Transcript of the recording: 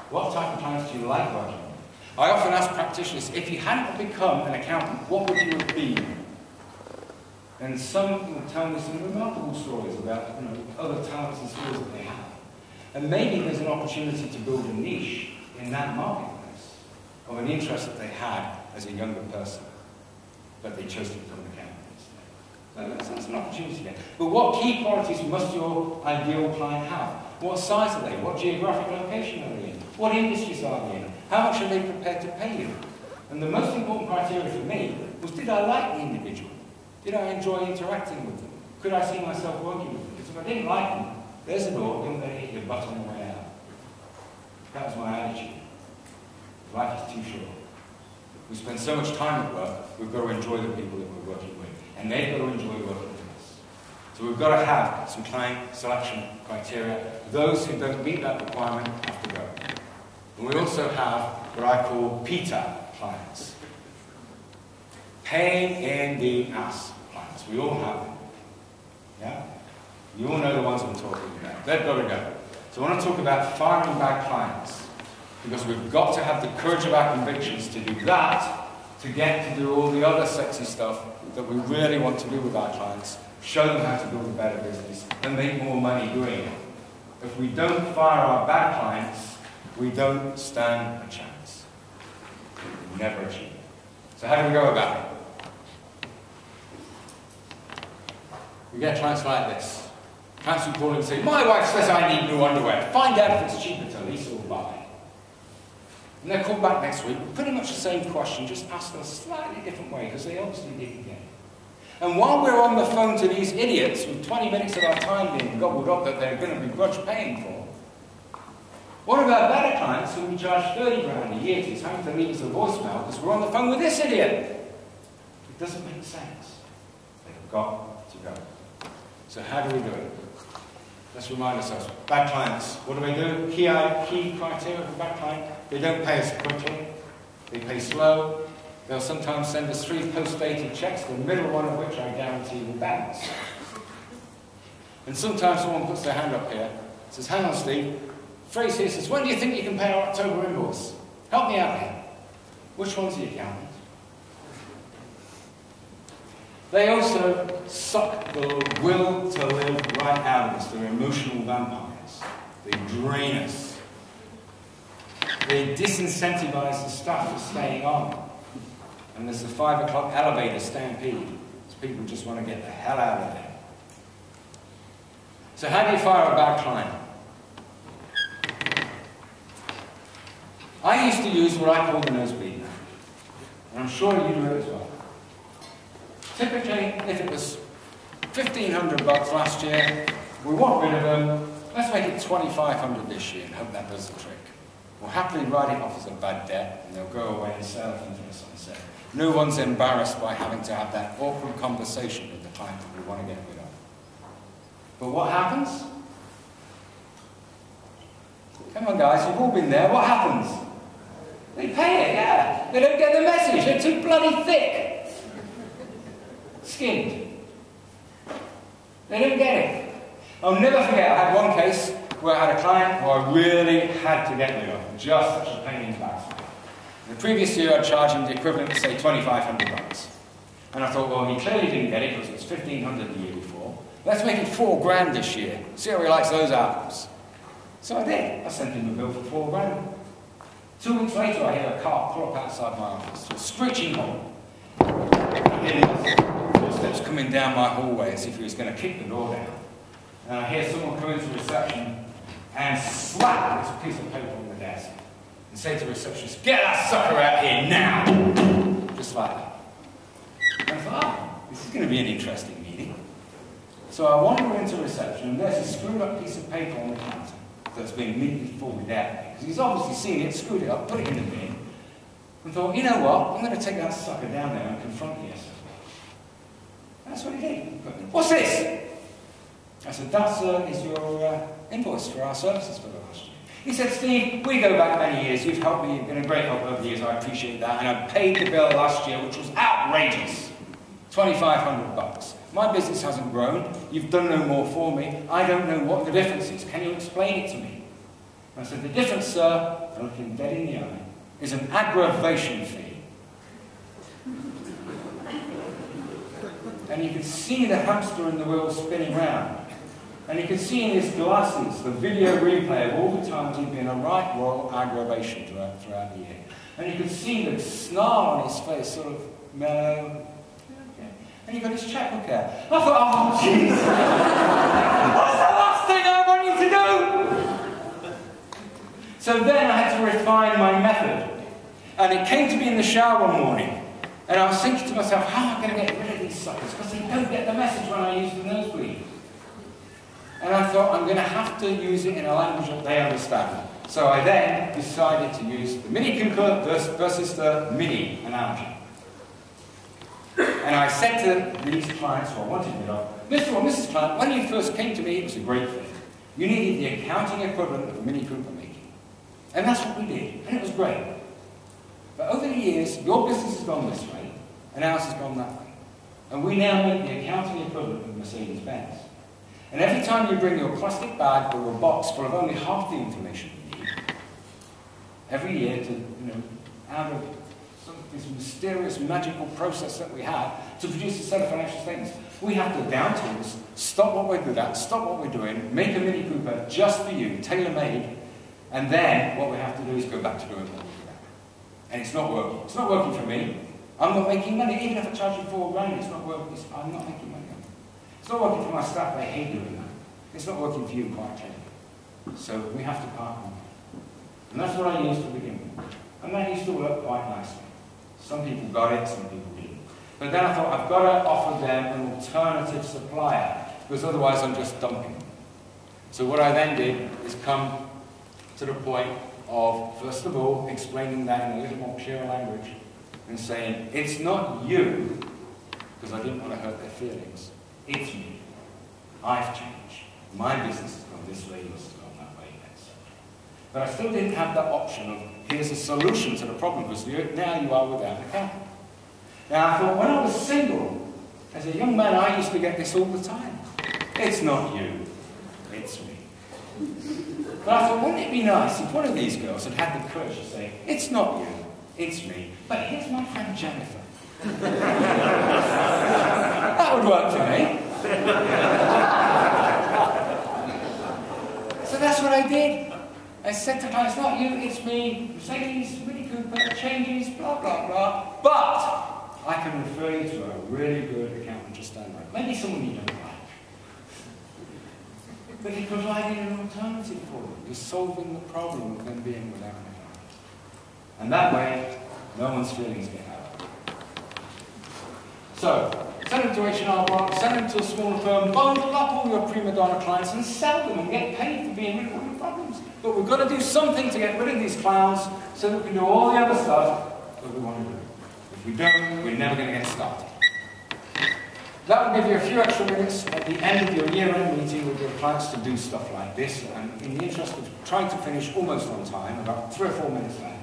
What type of clients do you like working with? I often ask practitioners, if you hadn't become an accountant, what would you have been? And some will tell me some remarkable stories about other talents and skills that they have. And maybe there's an opportunity to build a niche in that marketplace of an interest that they had as a younger person, but they chose to become an accountant instead. So that's an opportunity there. But what key qualities must your ideal client have? What size are they? What geographic location are they in? What industries are they in? How much are they prepared to pay you? And the most important criteria for me was, did I like the individual? Did I enjoy interacting with them? Could I see myself working with them? Because if I didn't like them, there's a door, don't let it hit your butt on the way out. That was my attitude. Life is too short. We spend so much time at work, we've got to enjoy the people that we're working with. And they've got to enjoy working with us. So we've got to have some client selection criteria. Those who don't meet that requirement have to go. And we also have what I call PETA clients. Pain in the ass clients. We all have them. Yeah? You all know the ones I'm talking about. They've got to go. So I want to talk about firing bad clients, because we've got to have the courage of our convictions to do that, to get to do all the other sexy stuff that we really want to do with our clients, show them how to build a better business and make more money doing it. If we don't fire our bad clients, we don't stand a chance. We never achieve it. So how do we go about it? We get clients like this. Clients who call and say, my wife says I need new underwear. Find out if it's cheaper to lease or buy. And they'll call back next week with pretty much the same question, just asked in a slightly different way, because they obviously didn't get it. And while we're on the phone to these idiots, with 20 minutes of our time being gobbled up that they're going to begrudge paying for, one of our better clients, who we charge 30 grand a year to, is having to leave us a voicemail because we're on the phone with this idiot. It doesn't make sense. They've got to go. So how do we do it? Let's remind ourselves. Bad clients, what do they do? Key criteria for bad client. They don't pay us quickly. They pay slow. They'll sometimes send us 3 post-dated checks, the middle one of which I guarantee will bounce. And sometimes someone puts their hand up here, says, hang on, Steve. Phrase here says, when do you think you can pay our October invoice? Help me out here. Which one's the accountant? They also suck the will to live right out of us. They're emotional vampires. They drain us. They disincentivize the staff for staying on. And there's the 5 o'clock elevator stampede. So people just want to get the hell out of there. So how do you fire a bad client? I used to use what I call the nosebleed method. And I'm sure you do it as well. Typically, if it was $1,500 last year, we want rid of them, let's make it $2,500 this year and hope that does the trick. We'll happily write it off as a bad debt and they'll go away and sail off into the sunset. No one's embarrassed by having to have that awkward conversation with the client that we want to get rid of. But what happens? Come on guys, you've all been there, what happens? They pay it, yeah. They don't get the message, they're too bloody thick. Skinned. They don't get it. I'll never forget, I had one case where I had a client who I really had to get rid of. Just such a pain in the backside. The previous year I'd charged him the equivalent of, say, $2,500. And I thought, well, he clearly didn't get it because it was $1,500 the year before. Let's make it $4 grand this year. See how he likes those albums. So I did. I sent him a bill for $4 grand. 2 weeks later, I hear a car pull up outside my office to a screeching halt. Footsteps coming down my hallway as if he was going to kick the door down. And I hear someone come into reception and slap this piece of paper on the desk and say to the receptionist, get that sucker out here now! Just like that. And I thought, oh, this is going to be an interesting meeting. So I wander into reception and there's a screwed up piece of paper on the counter that's been neatly folded out. Because he's obviously seen it, screwed it up, put it in the bin, and thought, you know what, I'm going to take that sucker down there and confront you. That's what he did. What's this? I said, that is your invoice for our services for the last year. He said, Steve, we go back many years. You've helped me. You've been a great help over the years. I appreciate that. And I paid the bill last year, which was outrageous. $2,500. My business hasn't grown. You've done no more for me. I don't know what the difference is. Can you explain it to me? I said, the difference, sir, I looked him dead in the eye, is an aggravation fee. And you could see the hamster in the wheel spinning round. And you could see in his glasses the video replay of all the times he'd been a right royal aggravation throughout the year. And you could see the snarl on his face, sort of mellow. Okay. And he got his checkbook out. I thought, oh, jeez! What's the last thing I want you to do? So then I had to refine my method. And it came to me in the shower one morning. And I was thinking to myself, how am I going to get rid of these suckers? Because they don't get the message when I use the nosebleed. And I thought, I'm going to have to use it in a language that they understand. So I then decided to use the Mini Cooper versus the Mini analogy. And I said to these clients who I wanted to get off, Mr. or Mrs. Client, when you first came to me, it was a great thing. You needed the accounting equivalent of a Mini Cooper making. And that's what we did. And it was great. But over the years, your business has gone this way, and ours has gone that way. And we now make the accounting equivalent of Mercedes-Benz. And every time you bring your plastic bag or your box full of only half the information you need, every year to, out of some of this mysterious, magical process that we have to produce a set of financial statements, we have to down tools, stop what we're good at, stop what we're doing, make a Mini Cooper just for you, tailor-made, and then what we have to do is go back to doing what we're good at. And it's not working. It's not working for me. I'm not making money. Even if I charge you $4 grand, it's not working. I'm not making money. It's not working for my staff. They hate doing that. It's not working for you, quite clearly. So we have to partner. And that's what I used to begin with. And that used to work quite nicely. Some people got it, some people didn't. But then I thought, I've got to offer them an alternative supplier, because otherwise I'm just dumping them. So what I then did is come to the point of, first of all, explaining that in a little more clear language and saying, it's not you, because I didn't want to hurt their feelings, it's me. I've changed. My business has gone this way, yours has gone that way, etc. But I still didn't have that option of, here's a solution to the problem, because now you are without an accountant. Now I thought, when I was single, as a young man, I used to get this all the time. It's not you, it's me. But I thought, wouldn't it be nice if one of these girls had had the courage to say, it's not you, it's me, but here's my friend Jennifer. That would work for me. So that's what I did. I said to clients, it's not you, it's me, Mercedes, Mini Cooper, changes, blah, blah, blah. But I can refer you to a really good accountant just down the road. Maybe someone you don't like. But he provided an alternative for you. You're solving the problem of them being without an accountant. And that way, no one's feelings get hurt. So, send them to H&R Block, send them to a smaller firm, bundle up all your prima donna clients and sell them and get paid for being rid of all your problems. But we've got to do something to get rid of these clowns so that we can do all the other stuff that we want to do. If we don't, we're never going to get started. That will give you a few extra minutes at the end of your year-end meeting with your clients to do stuff like this. And in the interest of trying to finish almost on time, about 3 or 4 minutes left,